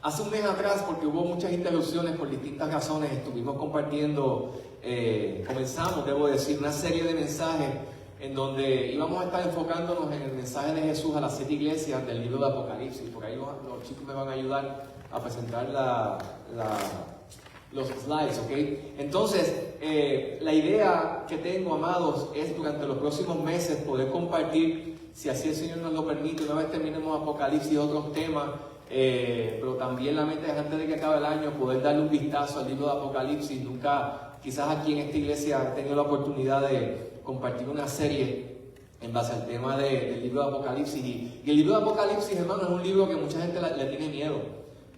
Hace un mes atrás, porque hubo muchas interrupciones por distintas razones, estuvimos compartiendo, comenzamos, debo decir, una serie de mensajes en donde íbamos a estar enfocándonos en el mensaje de Jesús a las 7 iglesias del libro de Apocalipsis. Por ahí los chicos me van a ayudar a presentar los slides, ¿ok? Entonces, la idea que tengo, amados, es durante los próximos meses poder compartir, si así el Señor nos lo permite, una vez terminemos Apocalipsis y otros temas, pero también la meta es antes de que acabe el año poder darle un vistazo al libro de Apocalipsis. Nunca, quizás aquí en esta iglesia he tenido la oportunidad de compartir una serie en base al tema del libro de Apocalipsis. Y el libro de Apocalipsis, hermano, es un libro que mucha gente le tiene miedo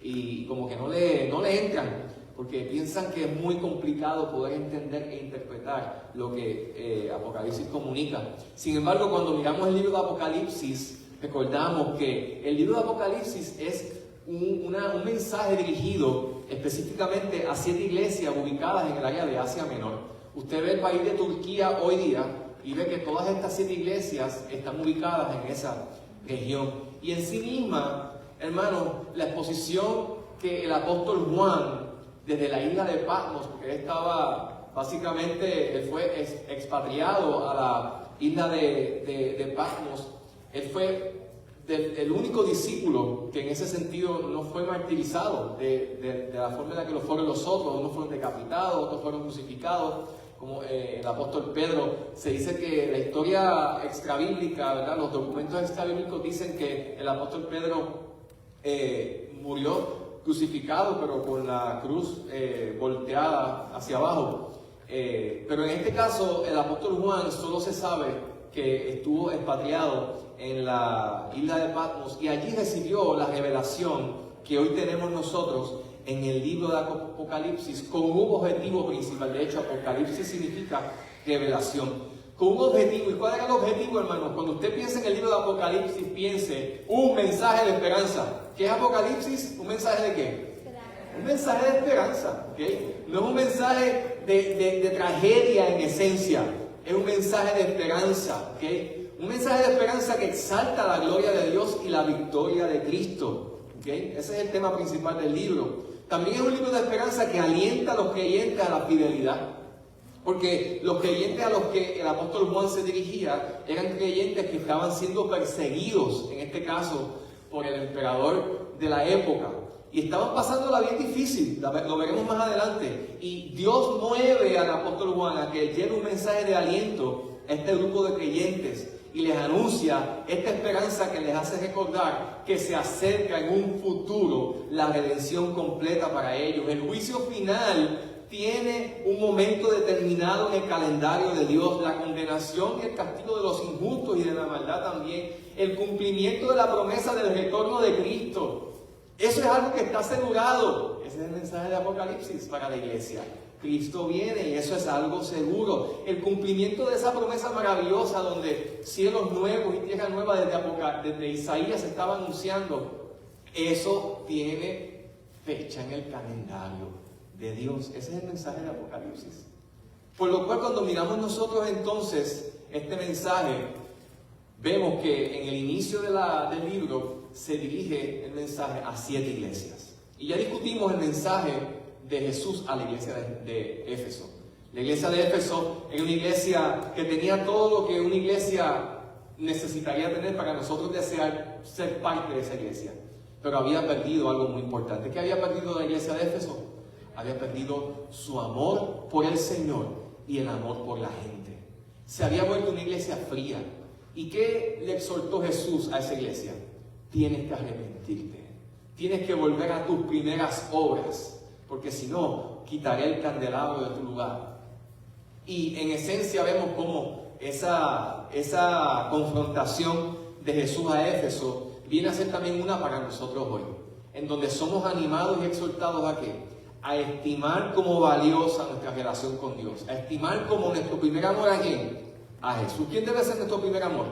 y como que no le entran, porque piensan que es muy complicado poder entender e interpretar lo que Apocalipsis comunica. Sin embargo, cuando miramos el libro de Apocalipsis, recordamos que el libro de Apocalipsis es un mensaje dirigido específicamente a 7 iglesias ubicadas en el área de Asia Menor. Usted ve el país de Turquía hoy día y ve que todas estas 7 iglesias están ubicadas en esa región. Y en sí misma, hermano, la exposición que el apóstol Juan, desde la isla de Patmos, porque él estaba, básicamente, él fue expatriado a la isla de Patmos. Él fue el único discípulo que en ese sentido no fue martirizado de la forma en la que lo fueron los otros. Unos fueron decapitados, otros fueron crucificados, como el apóstol Pedro. Se dice que la historia extrabíblica, ¿verdad? Los documentos extrabíblicos dicen que el apóstol Pedro murió crucificado, pero con la cruz volteada hacia abajo. Pero en este caso, el apóstol Juan solo se sabe que estuvo expatriado en la isla de Patmos y allí recibió la revelación que hoy tenemos nosotros en el libro de Apocalipsis con un objetivo principal. De hecho, Apocalipsis significa revelación. Con un objetivo. ¿Y cuál era el objetivo, hermanos? Cuando usted piensa en el libro de Apocalipsis, piense un mensaje de esperanza. ¿Qué es Apocalipsis? ¿Un mensaje de qué? Un mensaje de esperanza, ¿okay? No es un mensaje de tragedia en esencia. Es un mensaje de esperanza, ¿okay? Un mensaje de esperanza que exalta la gloria de Dios y la victoria de Cristo, ¿okay? Ese es el tema principal del libro. También es un libro de esperanza que alienta a los creyentes a la fidelidad. Porque los creyentes a los que el apóstol Juan se dirigía eran creyentes que estaban siendo perseguidos, en este caso, por el emperador de la época. Y estaban pasándola bien difícil, lo veremos más adelante. Y Dios mueve al apóstol Juan a que lleve un mensaje de aliento a este grupo de creyentes y les anuncia esta esperanza que les hace recordar que se acerca en un futuro la redención completa para ellos. El juicio final tiene un momento determinado en el calendario de Dios, la condenación y el castigo de los injustos y de la maldad también, el cumplimiento de la promesa del retorno de Cristo. Eso es algo que está asegurado. Ese es el mensaje de Apocalipsis para la iglesia. Cristo viene y eso es algo seguro. El cumplimiento de esa promesa maravillosa donde cielos nuevos y tierra nueva desde Isaías se estaba anunciando, eso tiene fecha en el calendario de Dios. Ese es el mensaje de Apocalipsis. Por lo cual, cuando miramos nosotros entonces este mensaje, vemos que en el inicio del libro se dirige el mensaje a 7 iglesias. Y ya discutimos el mensaje de Jesús a la iglesia de Éfeso. La iglesia de Éfeso era una iglesia que tenía todo lo que una iglesia necesitaría tener para nosotros desear ser parte de esa iglesia. Pero había perdido algo muy importante. ¿Qué había perdido la iglesia de Éfeso? Había perdido su amor por el Señor y el amor por la gente. Se había vuelto una iglesia fría. ¿Y qué le exhortó Jesús a esa iglesia? Tienes que arrepentirte. Tienes que volver a tus primeras obras. Porque si no, quitaré el candelabro de tu lugar. Y en esencia vemos cómo esa confrontación de Jesús a Éfeso viene a ser también una para nosotros hoy. En donde somos animados y exhortados a ¿qué? A estimar como valiosa nuestra relación con Dios, a estimar como nuestro primer amor a ¿quién? A Jesús. ¿Quién debe ser nuestro primer amor?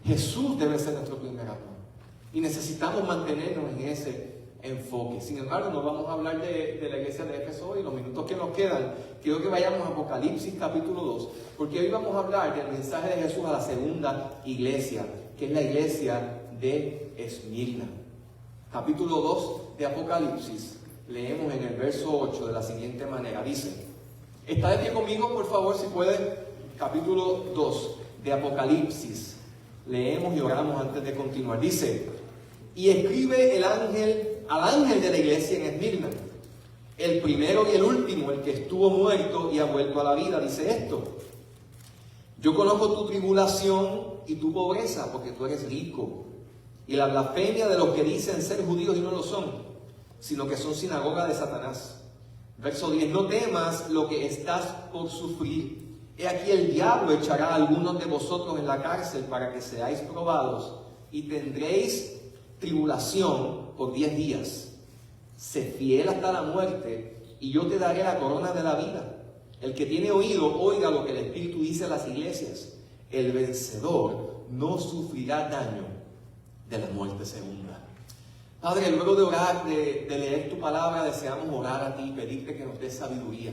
Jesús debe ser nuestro primer amor. Y necesitamos mantenernos en ese enfoque. Sin embargo, no vamos a hablar de la iglesia de Éfeso hoy. Los minutos que nos quedan, quiero que vayamos a Apocalipsis capítulo 2, porque hoy vamos a hablar del mensaje de Jesús a la segunda iglesia, que es la iglesia de Esmirna. capítulo 2 de Apocalipsis, leemos en el verso 8 de la siguiente manera. Dice, está de pie conmigo, por favor, si puede. Capítulo 2 de Apocalipsis. Leemos y oramos antes de continuar. Dice, y escribe al ángel de la iglesia en Esmirna, el primero y el último, el que estuvo muerto y ha vuelto a la vida. Dice esto: yo conozco tu tribulación y tu pobreza, porque tú eres rico, y la blasfemia de los que dicen ser judíos y no lo son, sino que son sinagoga de Satanás. Verso 10, no temas lo que estás por sufrir. He aquí el diablo echará a algunos de vosotros en la cárcel para que seáis probados, y tendréis tribulación por 10 días. Sé fiel hasta la muerte, y yo te daré la corona de la vida. El que tiene oído, oiga lo que el Espíritu dice a las iglesias. El vencedor no sufrirá daño de la muerte segunda. Padre, luego de orar, de leer tu palabra, deseamos orar a ti y pedirte que nos des sabiduría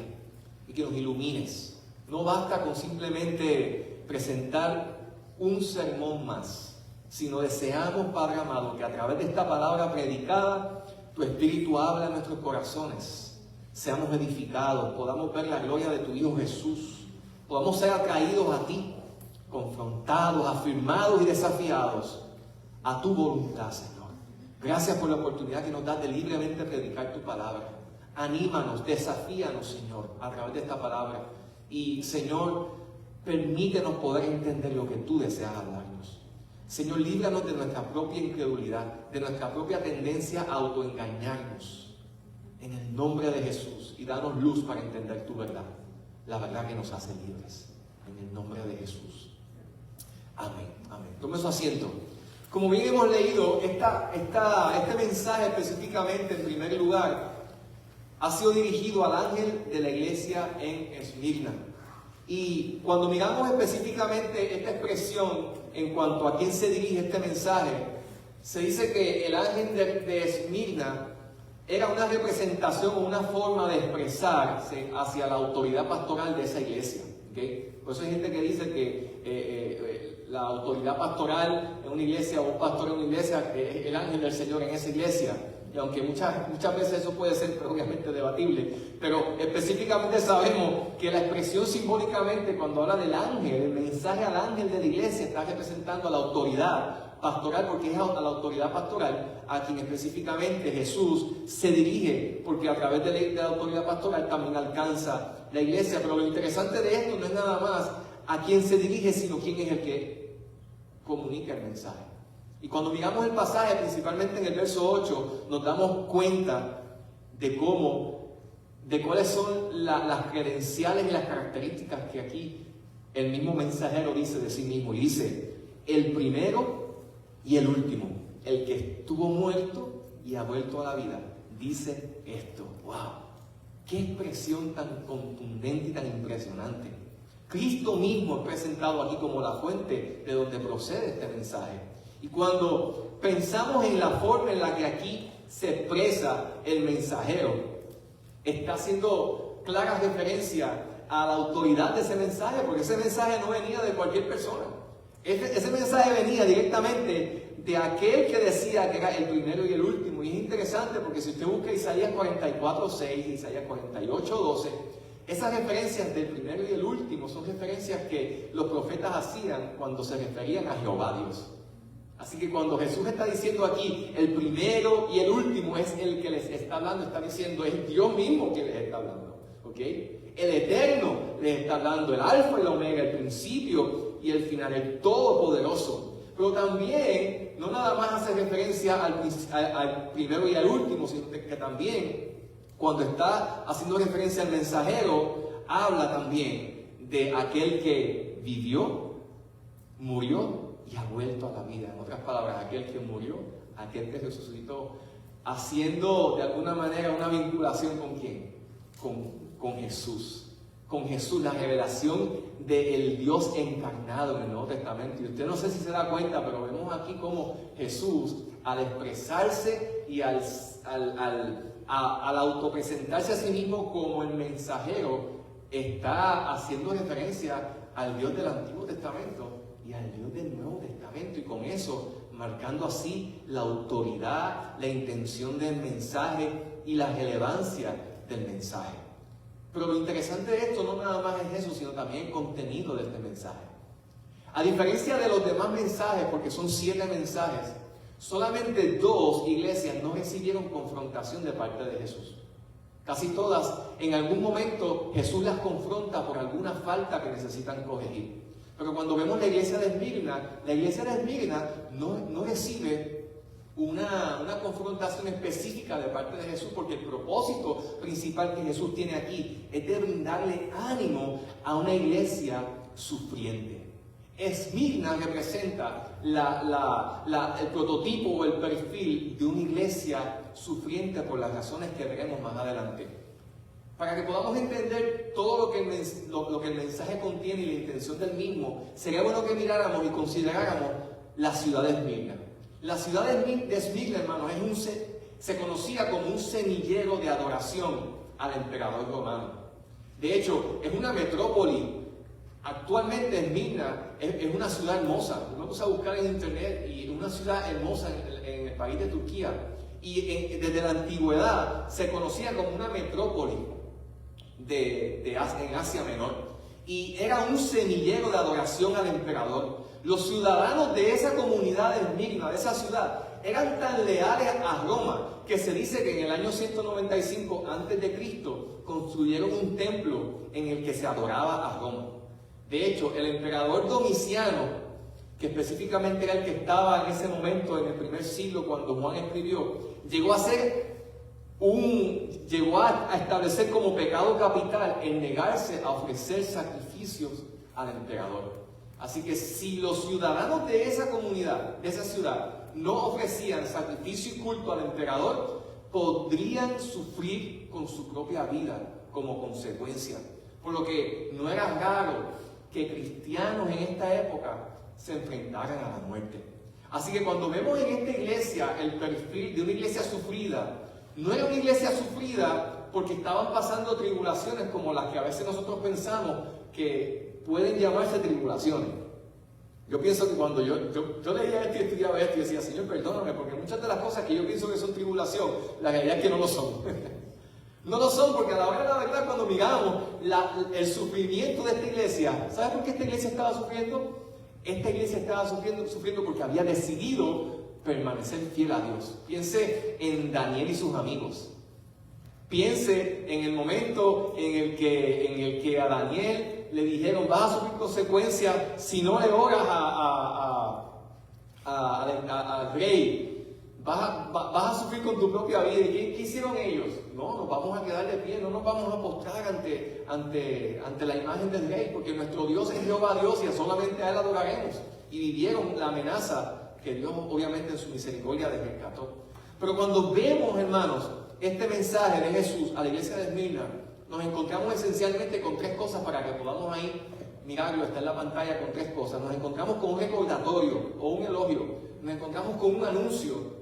y que nos ilumines. No basta con simplemente presentar un sermón más, sino deseamos, Padre amado, que a través de esta palabra predicada, tu Espíritu habla en nuestros corazones, seamos edificados, podamos ver la gloria de tu Hijo Jesús, podamos ser atraídos a ti, confrontados, afirmados y desafiados a tu voluntad, Señor. Gracias por la oportunidad que nos das de libremente predicar tu palabra. Anímanos, desafíanos, Señor, a través de esta palabra. Y, Señor, permítenos poder entender lo que tú deseas hablarnos. Señor, líbranos de nuestra propia incredulidad, de nuestra propia tendencia a autoengañarnos. En el nombre de Jesús. Y danos luz para entender tu verdad. La verdad que nos hace libres. En el nombre de Jesús. Amén. Amén. Tome su asiento. Como bien hemos leído, este mensaje específicamente, en primer lugar, ha sido dirigido al ángel de la iglesia en Esmirna. Y cuando miramos específicamente esta expresión en cuanto a quién se dirige este mensaje, se dice que el ángel de Esmirna era una representación o una forma de expresarse hacia la autoridad pastoral de esa iglesia. ¿Okay? Por eso hay gente que dice que la autoridad pastoral en una iglesia o un pastor en una iglesia es el ángel del Señor en esa iglesia. Y aunque muchas veces eso puede ser obviamente debatible, pero específicamente sabemos que la expresión simbólicamente cuando habla del ángel, el mensaje al ángel de la iglesia está representando a la autoridad pastoral, porque es a la autoridad pastoral a quien específicamente Jesús se dirige, porque a través de la autoridad pastoral también alcanza la iglesia. Pero lo interesante de esto no es nada más a quién se dirige, sino quién es el que comunica el mensaje. Y cuando miramos el pasaje, principalmente en el verso 8, nos damos cuenta de cuáles son las credenciales y las características que aquí el mismo mensajero dice de sí mismo. Y dice, el primero y el último, el que estuvo muerto y ha vuelto a la vida, dice esto. ¡Wow! ¡Qué expresión tan contundente y tan impresionante! Cristo mismo es presentado aquí como la fuente de donde procede este mensaje. Y cuando pensamos en la forma en la que aquí se expresa el mensajero, está haciendo clara referencia a la autoridad de ese mensaje, porque ese mensaje no venía de cualquier persona. Ese mensaje venía directamente de aquel que decía que era el primero y el último. Y es interesante porque si usted busca Isaías 44:6, Isaías 48:12, esas referencias del primero y el último son referencias que los profetas hacían cuando se referían a Jehová Dios. Así que cuando Jesús está diciendo aquí, el primero y el último es el que les está hablando, está diciendo, es Dios mismo que les está hablando. ¿Okay? El Eterno les está hablando, el Alfa y el Omega, el principio y el final, el Todopoderoso. Pero también, no nada más hace referencia al primero y al último, sino que también, cuando está haciendo referencia al mensajero, habla también de aquel que vivió, murió y ha vuelto a la vida. En otras palabras, aquel que murió, aquel que resucitó, haciendo de alguna manera una vinculación ¿con quién? Con Jesús. Con Jesús, la revelación del Dios encarnado en el Nuevo Testamento. Y usted no sé si se da cuenta, pero vemos aquí cómo Jesús, al expresarse y al autopresentarse a sí mismo como el mensajero, está haciendo referencia al Dios del Antiguo Testamento y al Dios del Nuevo Testamento, y con eso marcando así la autoridad, la intención del mensaje y la relevancia del mensaje. Pero lo interesante de esto no nada más es eso, sino también el contenido de este mensaje. A diferencia de los demás mensajes, porque son 7 mensajes, solamente 2 iglesias no recibieron confrontación de parte de Jesús. Casi todas, en algún momento, Jesús las confronta por alguna falta que necesitan corregir. Pero cuando vemos la iglesia de Esmirna no recibe una confrontación específica de parte de Jesús, porque el propósito principal que Jesús tiene aquí es de brindarle ánimo a una iglesia sufriente. Esmirna representa el prototipo o el perfil de una iglesia sufriente por las razones que veremos más adelante. Para que podamos entender todo lo que el mensaje contiene y la intención del mismo, sería bueno que miráramos y consideráramos la ciudad de Esmirna. La ciudad de Esmirna, hermanos, se conocía como un semillero de adoración al emperador romano. De hecho, es una metrópoli. Actualmente Esmirna es una ciudad hermosa. Vamos a buscar en internet y es una ciudad hermosa en el país de Turquía. Y desde la antigüedad se conocía como una metrópoli en Asia Menor. Y era un semillero de adoración al emperador. Los ciudadanos de esa comunidad de Esmirna, de esa ciudad, eran tan leales a Roma que se dice que en el año 195 a.C. construyeron un templo en el que se adoraba a Roma. De hecho, el emperador Domiciano, que específicamente era el que estaba en ese momento, en el primer siglo, cuando Juan escribió, llegó a establecer como pecado capital el negarse a ofrecer sacrificios al emperador. Así que si los ciudadanos de esa comunidad, de esa ciudad, no ofrecían sacrificio y culto al emperador, podrían sufrir con su propia vida como consecuencia. Por lo que no era raro que cristianos en esta época se enfrentaran a la muerte. Así que cuando vemos en esta iglesia el perfil de una iglesia sufrida, no era una iglesia sufrida porque estaban pasando tribulaciones como las que a veces nosotros pensamos que pueden llamarse tribulaciones. Yo pienso que cuando yo leía esto y estudiaba esto y decía, Señor, perdóname, porque muchas de las cosas que yo pienso que son tribulación, la realidad es que no lo son. No lo son, porque a la hora de la verdad, cuando miramos el sufrimiento de esta iglesia, ¿sabes por qué esta iglesia estaba sufriendo? Esta iglesia estaba sufriendo porque había decidido permanecer fiel a Dios. Piense en Daniel y sus amigos. Piense en el momento en el que a Daniel le dijeron, vas a sufrir consecuencias si no le oras al rey. Vas a sufrir con tu propia vida. ¿Y qué hicieron ellos? No, nos vamos a quedar de pie, no nos vamos a postrar ante la imagen del rey, porque nuestro Dios es Jehová Dios y solamente a Él adoraremos. Y vivieron la amenaza que Dios obviamente en su misericordia les rescató. Pero cuando vemos, hermanos, este mensaje de Jesús a la iglesia de Esmirna, nos encontramos esencialmente con 3 cosas para que podamos ahí mirarlo, está en la pantalla con 3 cosas. Nos encontramos con un recordatorio o un elogio, nos encontramos con un anuncio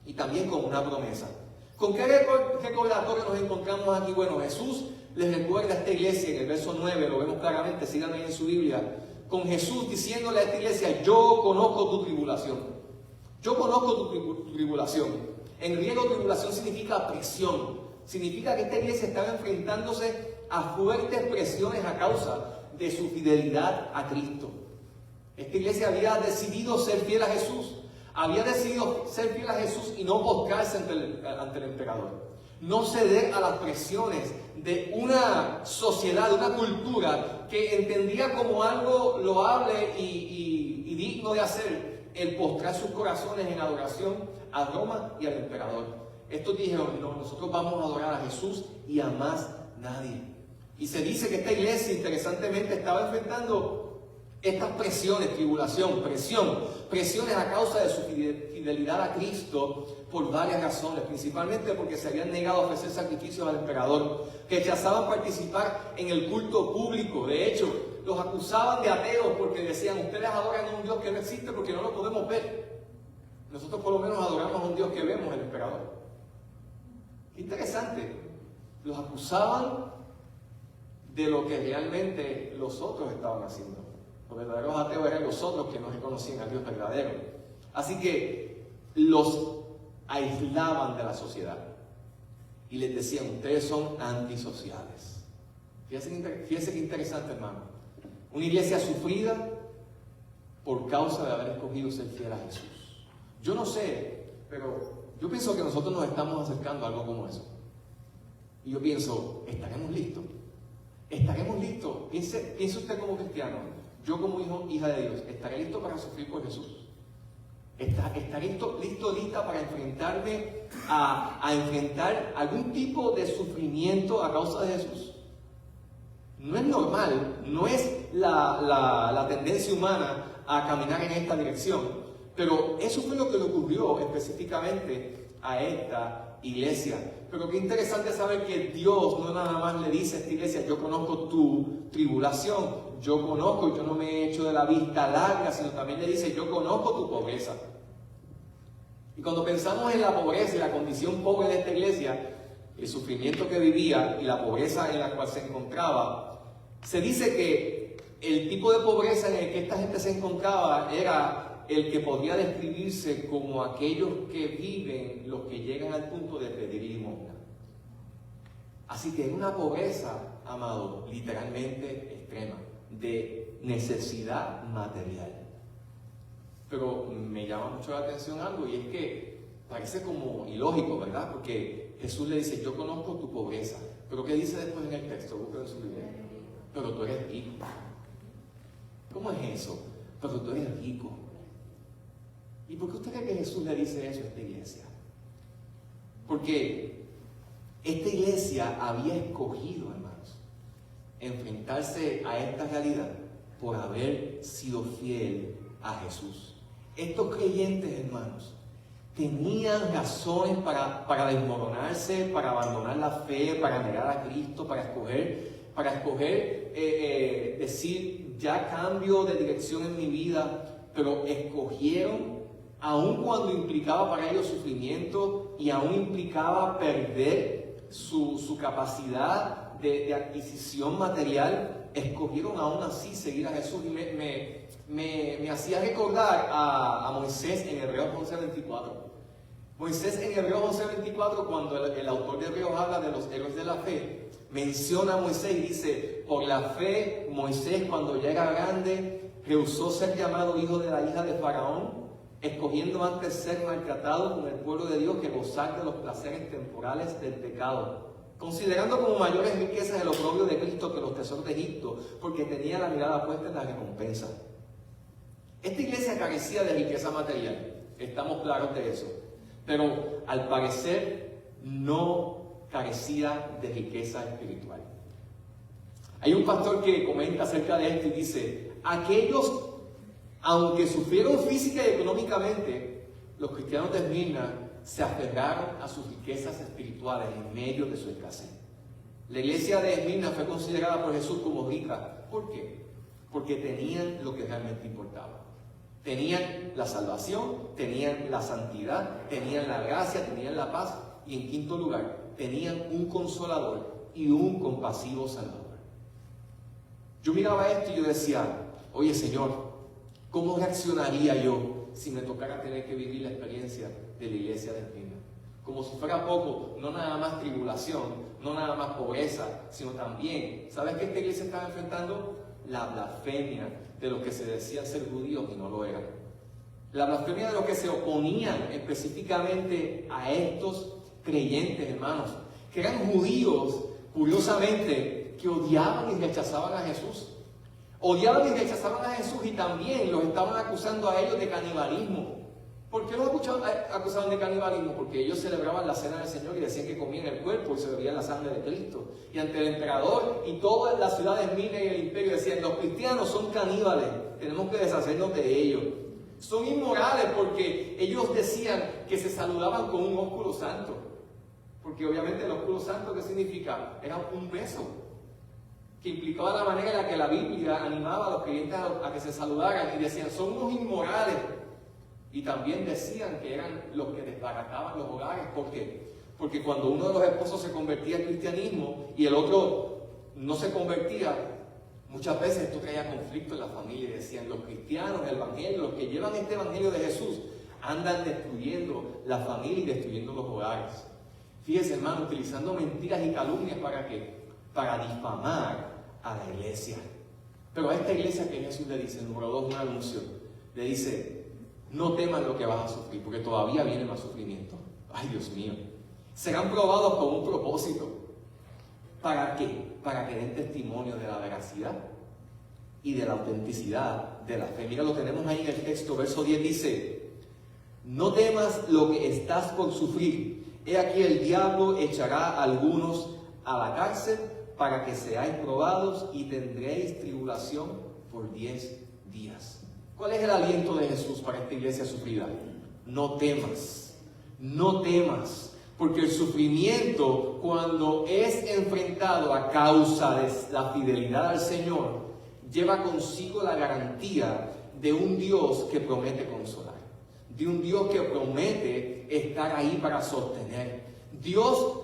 y también con una promesa. ¿Con qué recordatorio nos encontramos aquí? Bueno, Jesús les recuerda a esta iglesia, en el verso 9, lo vemos claramente, síganme ahí en su Biblia, con Jesús diciéndole a esta iglesia, yo conozco tu tribulación. Yo conozco tu tribulación. En griego, tribulación significa presión. Significa que esta iglesia estaba enfrentándose a fuertes presiones a causa de su fidelidad a Cristo. Esta iglesia había decidido ser fiel a Jesús. Había decidido ser fiel a Jesús y no postrarse ante el emperador. No ceder a las presiones de una sociedad, de una cultura que entendía como algo loable y digno de hacer el postrar sus corazones en adoración a Roma y al emperador. Estos dijeron, no, nosotros vamos a adorar a Jesús y a más nadie. Y se dice que esta iglesia, interesantemente, estaba enfrentando estas presiones, tribulación, presiones a causa de su fidelidad a Cristo por varias razones, principalmente porque se habían negado a ofrecer sacrificios al emperador, rechazaban participar en el culto público. De hecho, los acusaban de ateos porque decían, ustedes adoran a un Dios que no existe porque no lo podemos ver. Nosotros por lo menos adoramos a un Dios que vemos, el emperador. Qué interesante. Los acusaban de lo que realmente los otros estaban haciendo. Los verdaderos ateos eran los otros que no reconocían al Dios verdadero. Así que los aislaban de la sociedad y les decían, ustedes son antisociales. Fíjense qué interesante, hermano. Una iglesia sufrida por causa de haber escogido ser fiel a Jesús. Yo no sé, pero yo pienso que nosotros nos estamos acercando a algo como eso. Y yo pienso, ¿estaremos listos? ¿Estaremos listos? Piense usted como cristiano, yo como hija de Dios, ¿estaré listo para sufrir por Jesús? ¿Estaré lista para enfrentarme a enfrentar algún tipo de sufrimiento a causa de Jesús? No es normal, no es la tendencia humana a caminar en esta dirección, pero eso fue lo que le ocurrió específicamente a esta iglesia. Pero qué interesante saber que Dios no nada más le dice a esta iglesia, yo conozco tu tribulación, yo conozco, yo no me he hecho de la vista larga, sino también le dice, yo conozco tu pobreza. Y cuando pensamos en la pobreza y la condición pobre de esta iglesia, el sufrimiento que vivía y la pobreza en la cual se encontraba, se dice que el tipo de pobreza en el que esta gente se encontraba era el que podría describirse como aquellos que viven, los que llegan al punto de pedir limosna. Así que es una pobreza, amado, literalmente extrema, de necesidad material. Pero me llama mucho la atención algo, y es que parece como ilógico, ¿verdad? Porque Jesús le dice, yo conozco tu pobreza. Pero ¿qué dice después en el texto? Busquen en su Biblia. Pero tú eres rico. ¿Cómo es eso? Pero tú eres rico. ¿Y por qué usted cree que Jesús le dice eso a esta iglesia? Porque esta iglesia había escogido, hermanos, enfrentarse a esta realidad por haber sido fiel a Jesús. Estos creyentes, hermanos, tenían razones para desmoronarse, para abandonar la fe, para negar a Cristo, para escoger decir, ya cambio de dirección en mi vida, pero escogieron, aun cuando implicaba para ellos sufrimiento y aun implicaba perder su capacidad de adquisición material, escogieron aún así seguir a Jesús. Y me hacía recordar a Moisés en Hebreos 11:24. Moisés en Hebreos 11:24, cuando el autor de Hebreos habla de los héroes de la fe, menciona a Moisés y dice, por la fe Moisés, cuando ya era grande, rehusó ser llamado hijo de la hija de Faraón, escogiendo antes ser maltratado con el pueblo de Dios que gozar de los placeres temporales del pecado, considerando como mayores riquezas el oprobio de Cristo que los tesoros de Egipto, porque tenía la mirada puesta en la recompensa. Esta iglesia carecía de riqueza material, estamos claros de eso, pero al parecer no carecía de riqueza espiritual. Hay un pastor que comenta acerca de esto y dice, aquellos, aunque sufrieron física y económicamente, los cristianos de Esmirna se aferraron a sus riquezas espirituales en medio de su escasez. La iglesia de Esmirna fue considerada por Jesús como rica. ¿Por qué? Porque tenían lo que realmente importaba. Tenían la salvación, tenían la santidad, tenían la gracia, tenían la paz y en quinto lugar, tenían un consolador y un compasivo Salvador. Yo miraba esto y yo decía, oye Señor, ¿cómo reaccionaría yo si me tocara tener que vivir la experiencia de la iglesia de Esmirna? Como si fuera poco, no nada más tribulación, no nada más pobreza, sino también, ¿sabes qué esta iglesia estaba enfrentando? La blasfemia de los que se decían ser judíos y no lo eran. La blasfemia de los que se oponían específicamente a estos creyentes, hermanos, que eran judíos, curiosamente, que odiaban y rechazaban a Jesús. Odiaban y rechazaban a Jesús y también los estaban acusando a ellos de canibalismo. ¿Por qué los acusaban de canibalismo? Porque ellos celebraban la cena del Señor y decían que comían el cuerpo y se bebían la sangre de Cristo. Y ante el emperador y todas las ciudades Esmirna y el imperio decían, los cristianos son caníbales, tenemos que deshacernos de ellos. Son inmorales porque ellos decían que se saludaban con un ósculo santo. Porque obviamente el ósculo santo, ¿qué significa? Era un beso, que implicaba la manera en la que la Biblia animaba a los creyentes a que se saludaran y decían, son unos inmorales. Y también decían que eran los que desbarataban los hogares. ¿Por qué? Porque cuando uno de los esposos se convertía al cristianismo y el otro no se convertía, muchas veces esto traía conflicto en la familia y decían, los cristianos, el evangelio, los que llevan este evangelio de Jesús, andan destruyendo la familia y destruyendo los hogares. Fíjense, hermano, utilizando mentiras y calumnias ¿para qué? Para difamar a la iglesia. Pero a esta iglesia que Jesús le dice, número 2, un anuncio, le dice, no temas lo que vas a sufrir, porque todavía viene más sufrimiento. Ay, Dios mío. Serán probados con un propósito. ¿Para qué? Para que den testimonio de la veracidad y de la autenticidad de la fe. Mira, lo tenemos ahí en el texto, verso 10 dice, no temas lo que estás por sufrir. He aquí el diablo echará a algunos a la cárcel para que seáis probados y tendréis tribulación por 10 días. ¿Cuál es el aliento de Jesús para esta iglesia sufrida? No temas, no temas. Porque el sufrimiento, cuando es enfrentado a causa de la fidelidad al Señor, lleva consigo la garantía de un Dios que promete consolar, de un Dios que promete estar ahí para sostener. Dios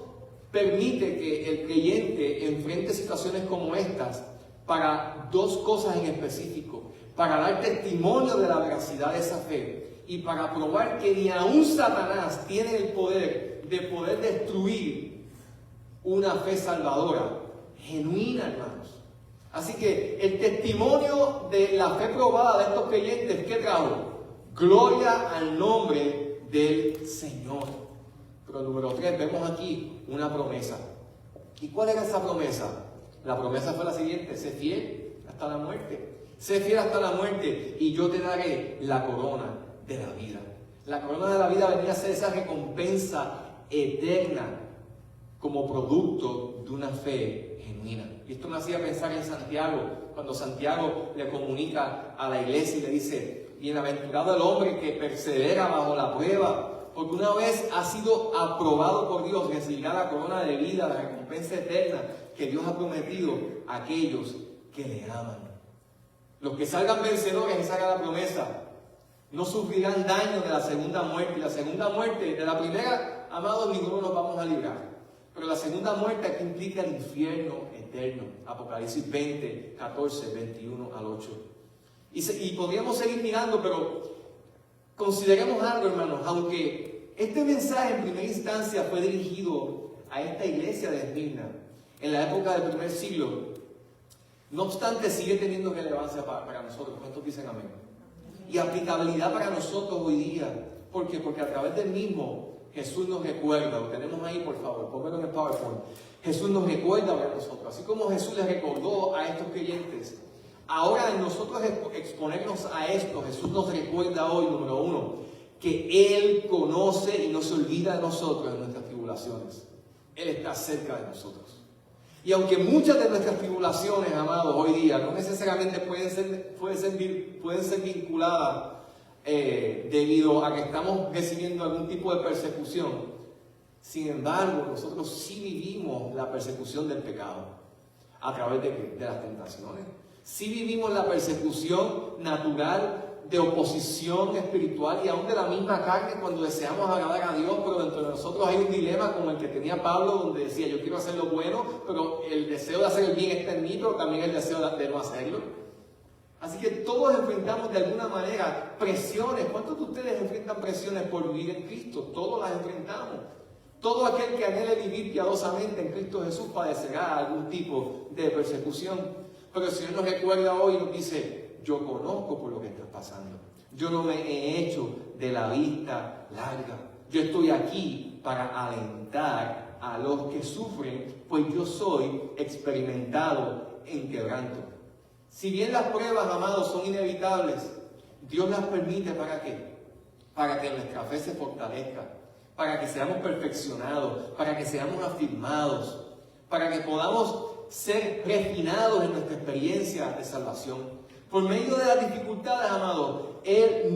permite que el creyente enfrente situaciones como estas para dos cosas en específico: para dar testimonio de la veracidad de esa fe y para probar que ni aún Satanás tiene el poder de poder destruir una fe salvadora, genuina, hermanos. Así que el testimonio de la fe probada de estos creyentes, ¿qué trajo? Gloria al nombre del Señor. Pero número 3, vemos aquí una promesa. ¿Y cuál era esa promesa? La promesa fue la siguiente: sé fiel hasta la muerte. Sé fiel hasta la muerte y yo te daré la corona de la vida. La corona de la vida venía a ser esa recompensa eterna como producto de una fe genuina. Y esto me hacía pensar en Santiago, cuando Santiago le comunica a la iglesia y le dice: bienaventurado el hombre que persevera bajo la prueba, porque una vez ha sido aprobado por Dios, recibirá la corona de vida, la recompensa eterna que Dios ha prometido a aquellos que le aman. Los que salgan vencedores, esa era la promesa, no sufrirán daño de la segunda muerte. Y la segunda muerte, de la primera, amados, ninguno nos vamos a librar. Pero la segunda muerte aquí implica el infierno eterno. Apocalipsis 20, 14, 21 al 8. Y podríamos seguir mirando, pero consideremos algo, hermanos. Aunque este mensaje en primera instancia fue dirigido a esta iglesia de Esmirna en la época del primer siglo, no obstante sigue teniendo relevancia para nosotros. ¿Cuántos dicen amén? Y aplicabilidad para nosotros hoy día. ¿Por qué? Porque a través del mismo Jesús nos recuerda. Lo tenemos ahí, por favor, pónganlo en el PowerPoint. Jesús nos recuerda a nosotros. Así como Jesús les recordó a estos creyentes, ahora en nosotros exponernos a esto, Jesús nos recuerda hoy, número 1, que Él conoce y no se olvida de nosotros en nuestras tribulaciones. Él está cerca de nosotros. Y aunque muchas de nuestras tribulaciones, amados, hoy día no necesariamente pueden ser vinculadas debido a que estamos recibiendo algún tipo de persecución, sin embargo, nosotros sí vivimos la persecución del pecado a través de las tentaciones. Sí vivimos la persecución natural de oposición espiritual y aún de la misma carne cuando deseamos agradar a Dios, pero dentro de nosotros hay un dilema como el que tenía Pablo, donde decía: yo quiero hacer lo bueno, pero el deseo de hacer el bien está en mí, pero también el deseo de no hacerlo. Así que todos enfrentamos de alguna manera presiones. ¿Cuántos de ustedes enfrentan presiones por vivir en Cristo? Todos las enfrentamos. Todo aquel que anhele vivir piadosamente en Cristo Jesús padecerá algún tipo de persecución. Pero el Señor nos recuerda hoy y nos dice: yo conozco por lo que estás pasando. Yo no me he hecho de la vista larga. Yo estoy aquí para alentar a los que sufren, pues yo soy experimentado en quebranto. Si bien las pruebas, amados, son inevitables, Dios las permite ¿para qué? Para que nuestra fe se fortalezca, para que seamos perfeccionados, para que seamos afirmados, para que podamos ser refinados en nuestra experiencia de salvación. Por medio de las dificultades, amados, Él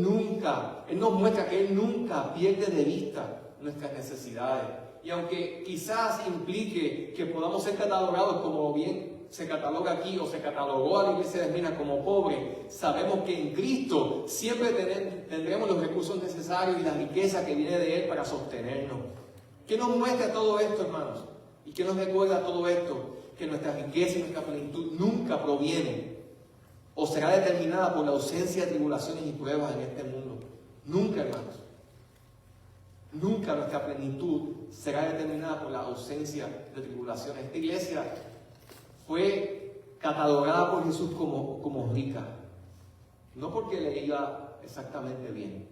nos muestra que Él nunca pierde de vista nuestras necesidades. Y aunque quizás implique que podamos ser catalogados como bien se cataloga aquí o se catalogó a la iglesia de Esmirna como pobre, sabemos que en Cristo siempre tendremos los recursos necesarios y la riqueza que viene de Él para sostenernos. ¿Qué nos muestra todo esto, hermanos? ¿Y qué nos recuerda todo esto? Que nuestra riqueza y nuestra plenitud nunca provienen o será determinada por la ausencia de tribulaciones y pruebas en este mundo. Nunca, hermanos. Nunca nuestra plenitud será determinada por la ausencia de tribulaciones. Esta iglesia fue catalogada por Jesús como rica, no porque le iba exactamente bien,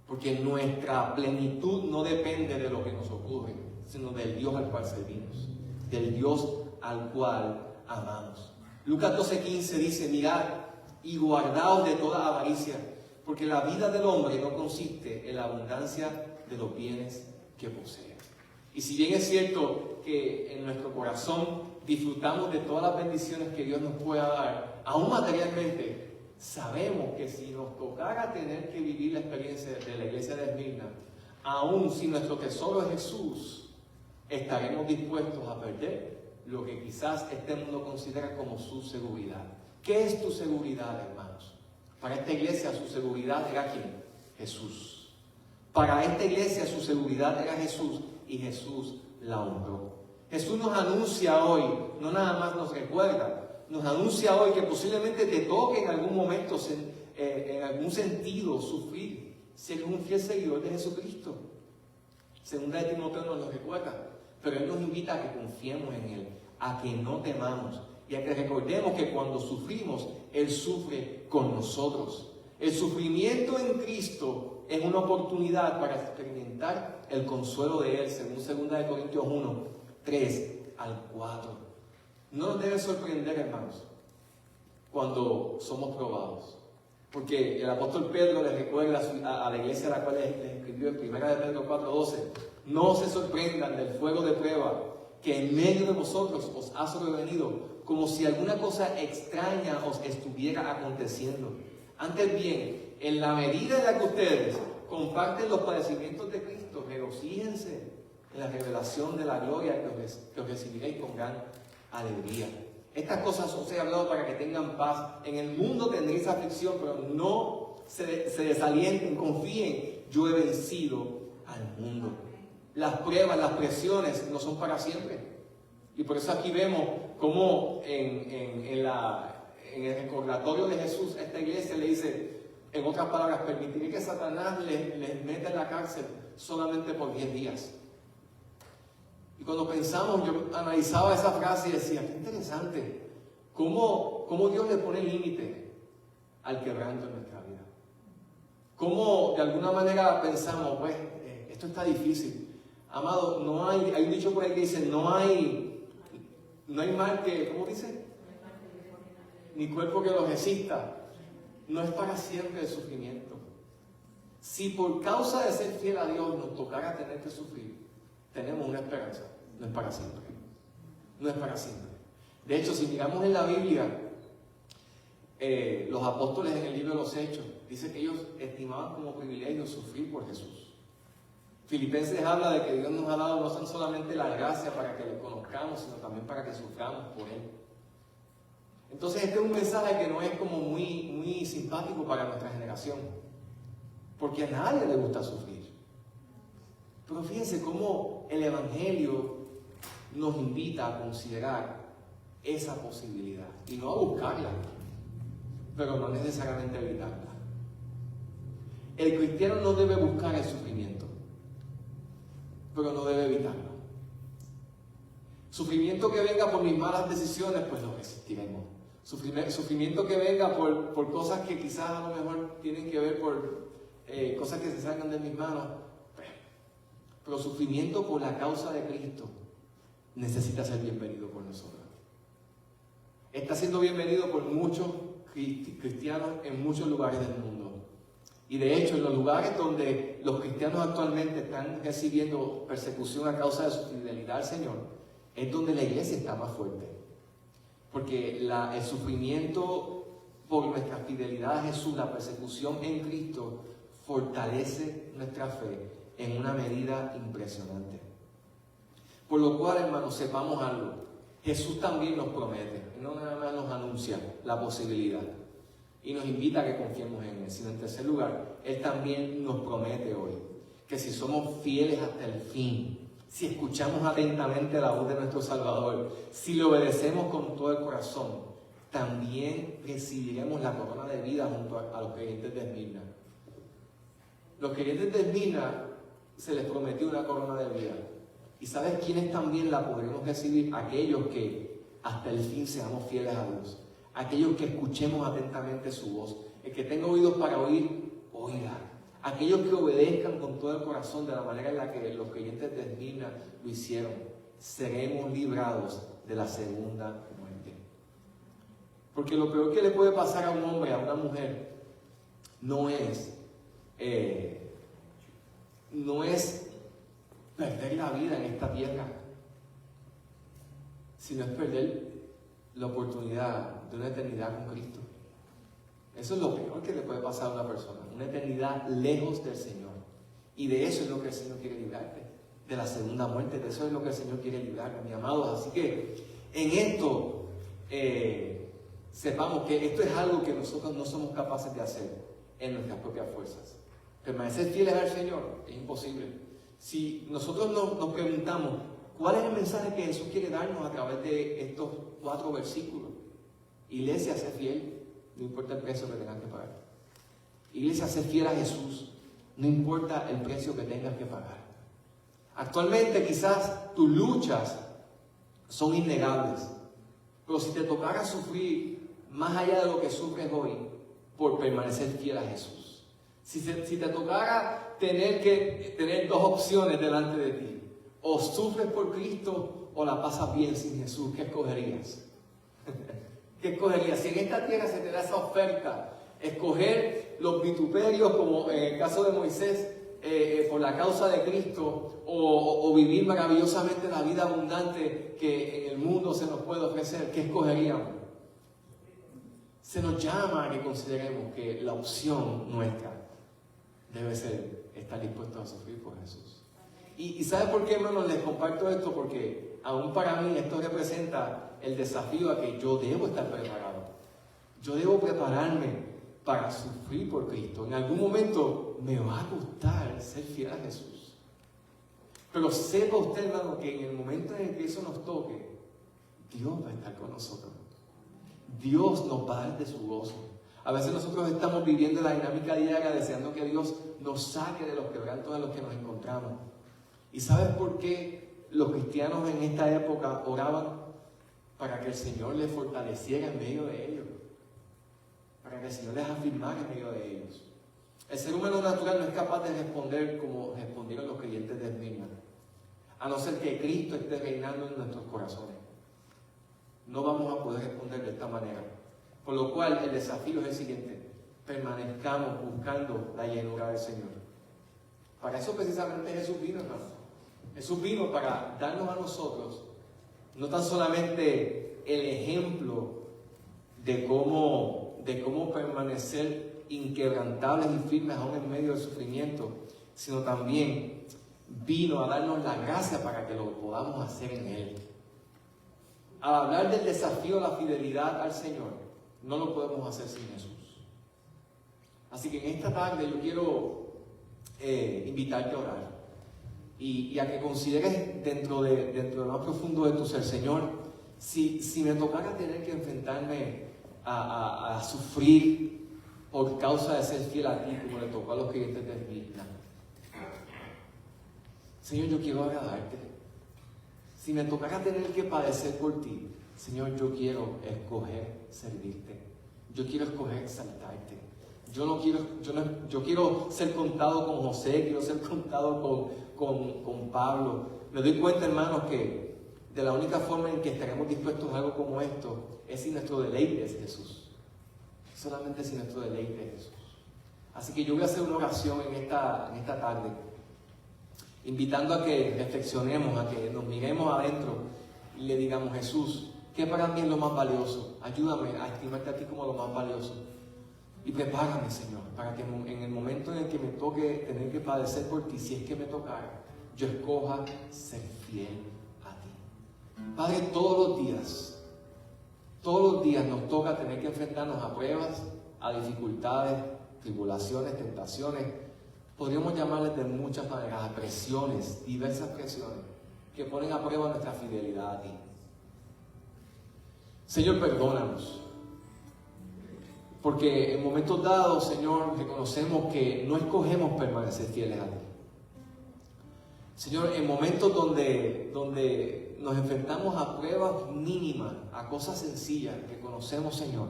porque nuestra plenitud no depende de lo que nos ocurre, sino del Dios al cual servimos, del Dios al cual amamos. Lucas 12:15 dice: mirad y guardaos de toda avaricia, porque la vida del hombre no consiste en la abundancia de los bienes que posee. Y si bien es cierto que en nuestro corazón disfrutamos de todas las bendiciones que Dios nos pueda dar, aún materialmente, sabemos que si nos tocara tener que vivir la experiencia de la iglesia de Esmirna, aún si nuestro tesoro es Jesús, estaremos dispuestos a perder lo que quizás este mundo considera como su seguridad. ¿Qué es tu seguridad, hermanos? Para esta iglesia su seguridad era ¿quién? Jesús. Para esta iglesia su seguridad era Jesús, y Jesús la honró. Jesús nos anuncia hoy, no nada más nos recuerda, nos anuncia hoy que posiblemente te toque en algún momento, en algún sentido, sufrir, ser un fiel seguidor de Jesucristo. Segunda de Timoteo nos lo recuerda, pero Él nos invita a que confiemos en Él, a que no temamos y a que recordemos que cuando sufrimos, Él sufre con nosotros. El sufrimiento en Cristo es una oportunidad para experimentar el consuelo de Él, según 2 Corintios 1, 3 al 4. No nos debe sorprender, hermanos, cuando somos probados. Porque el apóstol Pedro les recuerda a la iglesia a la cual les escribió en 1 Pedro 4:12: no se sorprendan del fuego de prueba que en medio de vosotros os ha sobrevenido, como si alguna cosa extraña os estuviera aconteciendo. Antes bien, en la medida en la que ustedes comparten los padecimientos de Cristo, regocíjense en la revelación de la gloria que os recibiréis con gran alegría. Estas cosas os he hablado para que tengan paz. En el mundo tendréis aflicción, pero no se desalienten, confíen. Yo he vencido al mundo. Las pruebas, las presiones no son para siempre. Y por eso aquí vemos cómo en el recordatorio de Jesús, esta iglesia le dice, en otras palabras, permitiré que Satanás les meta en la cárcel solamente por 10 días. Y cuando pensamos, yo analizaba esa frase y decía, qué interesante, cómo Dios le pone límite al quebranto en nuestra vida. Cómo de alguna manera pensamos, pues, esto está difícil. Amado, hay un dicho por ahí que dice, no hay mal que, ¿cómo dice? Ni cuerpo que lo resista. No es para siempre el sufrimiento. Si por causa de ser fiel a Dios nos tocara tener que sufrir, tenemos una esperanza. No es para siempre. No es para siempre. De hecho, si miramos en la Biblia, los apóstoles en el libro de los Hechos, dice que ellos estimaban como privilegio sufrir por Jesús. Filipenses habla de que Dios nos ha dado no solamente la gracia para que le conozcamos, sino también para que suframos por Él. Entonces este es un mensaje que no es como muy simpático para nuestra generación, porque a nadie le gusta sufrir. Pero fíjense cómo el Evangelio nos invita a considerar esa posibilidad y no a buscarla, pero no necesariamente evitarla. El cristiano no debe buscar el sufrimiento, pero no debe evitarlo. Sufrimiento que venga por mis malas decisiones, pues lo resistiremos. Sufrimiento que venga por cosas que quizás a lo mejor tienen que ver por cosas que se salgan de mis manos, pero sufrimiento por la causa de Cristo necesita ser bienvenido por nosotros. Está siendo bienvenido por muchos cristianos en muchos lugares del mundo. Y de hecho, en los lugares donde los cristianos actualmente están recibiendo persecución a causa de su fidelidad al Señor, es donde la iglesia está más fuerte. Porque el sufrimiento por nuestra fidelidad a Jesús, la persecución en Cristo, fortalece nuestra fe en una medida impresionante. Por lo cual, hermanos, sepamos algo. Jesús también nos promete, no nada más nos anuncia la posibilidad y nos invita a que confiemos en Él, sino en tercer lugar, Él también nos promete hoy que si somos fieles hasta el fin, si escuchamos atentamente la voz de nuestro Salvador, si le obedecemos con todo el corazón, también recibiremos la corona de vida junto a los creyentes de Esmirna. Los creyentes de Esmirna se les prometió una corona de vida. ¿Y sabes quiénes también la podremos recibir? Aquellos que hasta el fin seamos fieles a Dios. Aquellos que escuchemos atentamente su voz. El que tenga oídos para oír, oiga. Aquellos que obedezcan con todo el corazón de la manera en la que los creyentes de Esmirna lo hicieron. Seremos librados de la segunda muerte. Porque lo peor que le puede pasar a un hombre, a una mujer, no es perder la vida en esta tierra, sino es perder la oportunidad de una eternidad con Cristo. Eso es lo peor que le puede pasar a una persona, una eternidad lejos del Señor. Y de eso es lo que el Señor quiere librarte, de la segunda muerte. De eso es lo que el Señor quiere librarte, mis amados. Así que en esto sepamos que esto es algo que nosotros no somos capaces de hacer en nuestras propias fuerzas. Permanecer fieles al Señor es imposible. Si nosotros nos preguntamos cuál es el mensaje que Jesús quiere darnos a través de estos 4 versículos: iglesia, sé fiel, no importa el precio que tengas que pagar. Iglesia, sé fiel a Jesús, no importa el precio que tengas que pagar. Actualmente quizás tus luchas son innegables, pero si te tocara sufrir más allá de lo que sufres hoy por permanecer fiel a Jesús, si te tocara tener 2 opciones delante de ti, o sufres por Cristo o la pasas bien sin Jesús, ¿qué escogerías? ¿Qué escogerías? Si en esta tierra se te da esa oferta, escoger los vituperios, como en el caso de Moisés, por la causa de Cristo, o vivir maravillosamente la vida abundante que en el mundo se nos puede ofrecer, ¿qué escogeríamos? Se nos llama a que consideremos que la opción nuestra debe ser estar dispuestos a sufrir por Jesús. ¿Y sabe por qué, hermanos, les comparto esto? Porque aún para mí esto representa el desafío a que yo debo estar preparado. Yo debo prepararme para sufrir por Cristo. En algún momento me va a costar ser fiel a Jesús. Pero sepa usted, hermano, que en el momento en el que eso nos toque, Dios va a estar con nosotros. Dios nos va a dar de su gozo. A veces nosotros estamos viviendo la dinámica diaria deseando que Dios nos saque de los quebrantos en los que nos encontramos. ¿Y sabes por qué los cristianos en esta época oraban? Para que el Señor les fortaleciera en medio de ellos. Para que el Señor les afirmara en medio de ellos. El ser humano natural no es capaz de responder como respondieron los creyentes de Esmirna, a no ser que Cristo esté reinando en nuestros corazones. No vamos a poder responder de esta manera. Por lo cual el desafío es el siguiente: permanezcamos buscando la llenura del Señor. Para eso precisamente Jesús vino, hermano. Jesús vino para darnos a nosotros no tan solamente el ejemplo de cómo permanecer inquebrantables y firmes aún en medio del sufrimiento, sino también vino a darnos la gracia para que lo podamos hacer en Él. Al hablar del desafío a la fidelidad al Señor, no lo podemos hacer sin Jesús. Así que en esta tarde yo quiero invitarte a orar y a que consideres dentro de lo más profundo de tu ser: Señor, si me tocara tener que enfrentarme a sufrir por causa de ser fiel a ti, como le tocó a los creyentes de Esmirna, Señor, yo quiero agradarte. Si me tocara tener que padecer por ti, Señor, yo quiero escoger servirte. Yo quiero escoger exaltarte. Yo quiero ser contado con José, quiero ser contado con Pablo. Me doy cuenta, hermanos, que de la única forma en que estaremos dispuestos a algo como esto es si nuestro deleite es Jesús. Solamente si nuestro deleite es Jesús. Así que yo voy a hacer una oración en esta tarde, invitando a que reflexionemos, a que nos miremos adentro y le digamos: Jesús, ¿qué para mí es lo más valioso? Ayúdame a estimarte a ti como lo más valioso. Y prepárame, Señor, para que en el momento en el que me toque tener que padecer por ti, si es que me tocara, yo escoja ser fiel a ti. Padre, todos los días nos toca tener que enfrentarnos a pruebas, a dificultades, tribulaciones, tentaciones. Podríamos llamarles de muchas maneras, a presiones, diversas presiones, que ponen a prueba nuestra fidelidad a ti. Señor, perdónanos. Porque en momentos dados, Señor, reconocemos que no escogemos permanecer fieles a ti. Señor, en momentos donde nos enfrentamos a pruebas mínimas, a cosas sencillas que conocemos, Señor,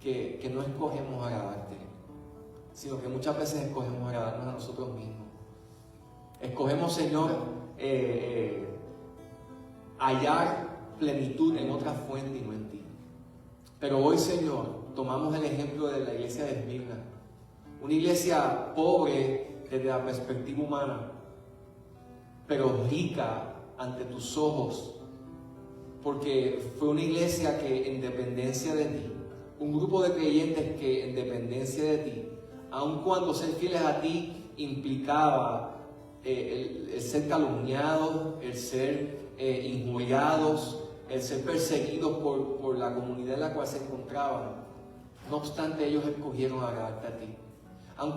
que no escogemos agradarte, sino que muchas veces escogemos agradarnos a nosotros mismos. Escogemos, Señor, hallar plenitud en otra fuente y no en ti. Pero hoy, Señor, tomamos el ejemplo de la iglesia de Esmirna, una iglesia pobre desde la perspectiva humana, pero rica ante tus ojos, porque fue una iglesia que en dependencia de ti, un grupo de creyentes que en dependencia de ti, aun cuando ser fieles a ti implicaba el ser calumniados, el ser injuriados, el ser perseguidos por la comunidad en la cual se encontraban, no obstante ellos escogieron agradarte a ti. Aun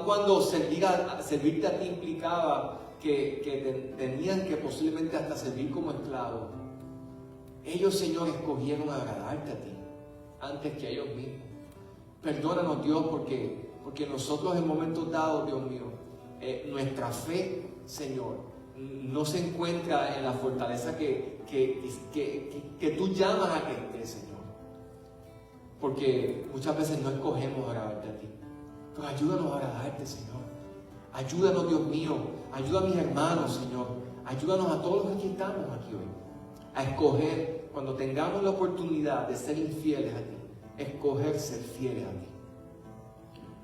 cuando servirte a ti implicaba que tenían que posiblemente hasta servir como esclavos, ellos, Señor, escogieron agradarte a ti antes que a ellos mismos. Perdónanos, Dios, porque nosotros en momentos dados, Dios mío, nuestra fe, Señor, no se encuentra en la fortaleza que tú llamas a que esté, Señor. Porque muchas veces no escogemos agradarte a ti. Pero ayúdanos a agradarte, Señor. Ayúdanos, Dios mío. Ayuda a mis hermanos, Señor. Ayúdanos a todos los que estamos aquí hoy a escoger, cuando tengamos la oportunidad de ser infieles a ti, escoger ser fieles a ti.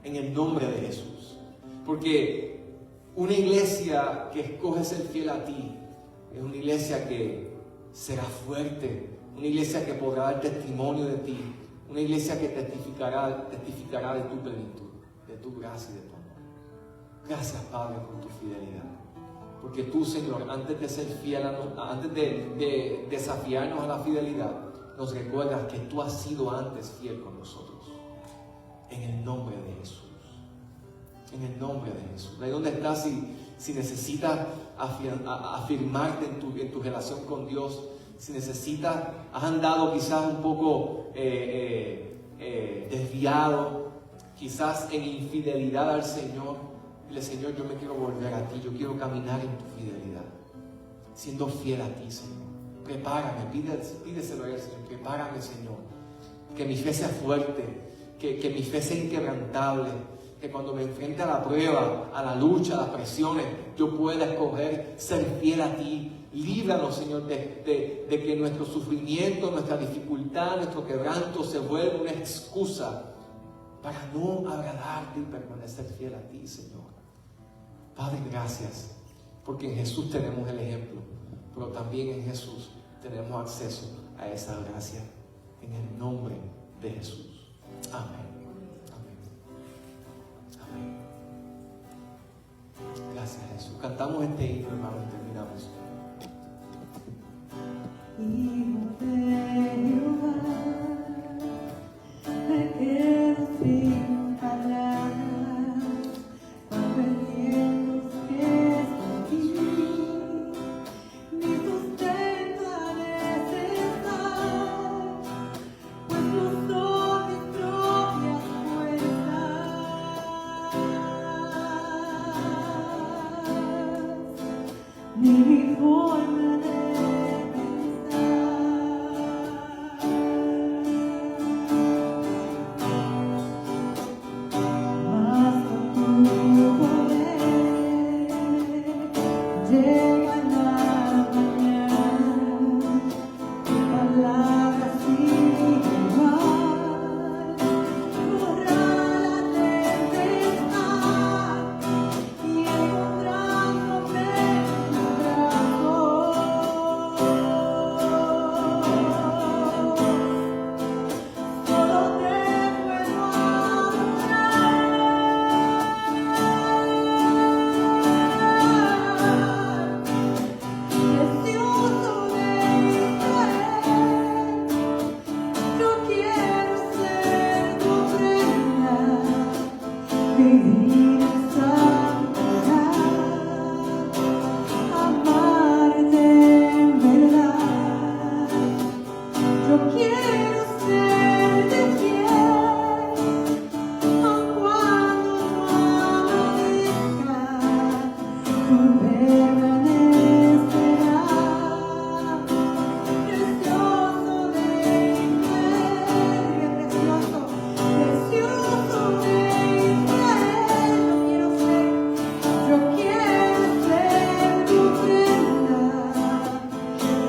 En el nombre de Jesús. Porque una iglesia que escoge ser fiel a ti es una iglesia que será fuerte, una iglesia que podrá dar testimonio de ti, una iglesia que testificará de tu plenitud, de tu gracia y de tu amor. Gracias, Padre, por tu fidelidad. Porque tú, Señor, antes de ser fiel, antes de desafiarnos a la fidelidad, nos recuerdas que tú has sido antes fiel con nosotros. En el nombre de Jesús. En el nombre de Jesús. Ahí donde estás, si necesitas afirmarte en tu relación con Dios, si necesitas, has andado quizás un poco desviado, quizás en infidelidad al Señor, dile: Señor, yo me quiero volver a ti, yo quiero caminar en tu fidelidad, siendo fiel a ti, Señor. Prepárame, pídeselo a Él, Señor. Prepárame, Señor, que mi fe sea fuerte, que mi fe sea inquebrantable, que cuando me enfrente a la prueba, a la lucha, a las presiones, yo pueda escoger ser fiel a ti. Líbranos, Señor, de que nuestro sufrimiento, nuestra dificultad, nuestro quebranto se vuelva una excusa para no agradarte y permanecer fiel a ti, Señor. Padre, gracias, porque en Jesús tenemos el ejemplo, pero también en Jesús tenemos acceso a esa gracia. En el nombre de Jesús. Amén. Gracias, Jesús. Cantamos este himno, hermano, y terminamos. Hijo de Jehová, me quedo sin palabras cuando entiendo que es aquí. Mi sustento ha de cesar, pues no son mis propias fuerzas, ni mi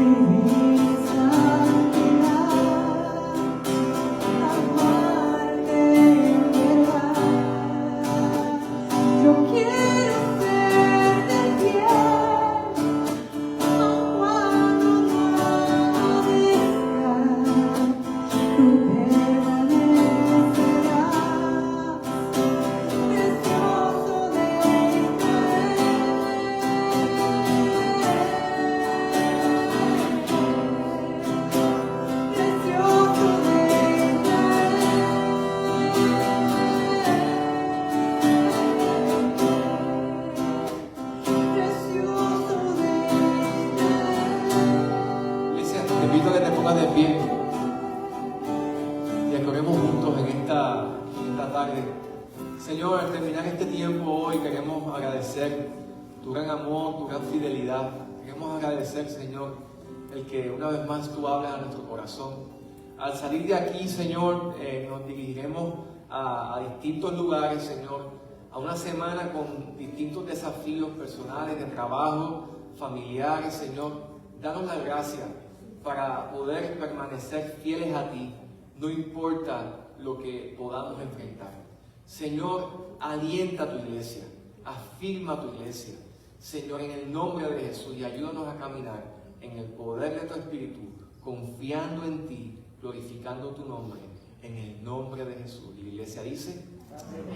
vivir santidad, amarte en verdad. Yo quiero serte fiel, aun cuando no obedezca, tú permanecerás, precioso de precioso de precioso de Iglesia, te invito a que te pongas de pie y acordemos juntos en esta tarde. Señor, al terminar este tiempo hoy queremos agradecer tu gran amor, tu gran fidelidad. Queremos agradecer, Señor, el que una vez más tú hablas a nuestro corazón. Al salir de aquí, Señor, nos dirigiremos a distintos lugares, Señor, a una semana con distintos desafíos personales, de trabajo, familiares, Señor. Danos la gracia para poder permanecer fieles a ti, no importa lo que podamos enfrentar. Señor, alienta a tu iglesia, afirma a tu iglesia, Señor, en el nombre de Jesús, y ayúdanos a caminar en el poder de tu Espíritu, confiando en ti, glorificando tu nombre, en el nombre de Jesús. Y la iglesia dice,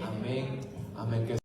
amén, amén.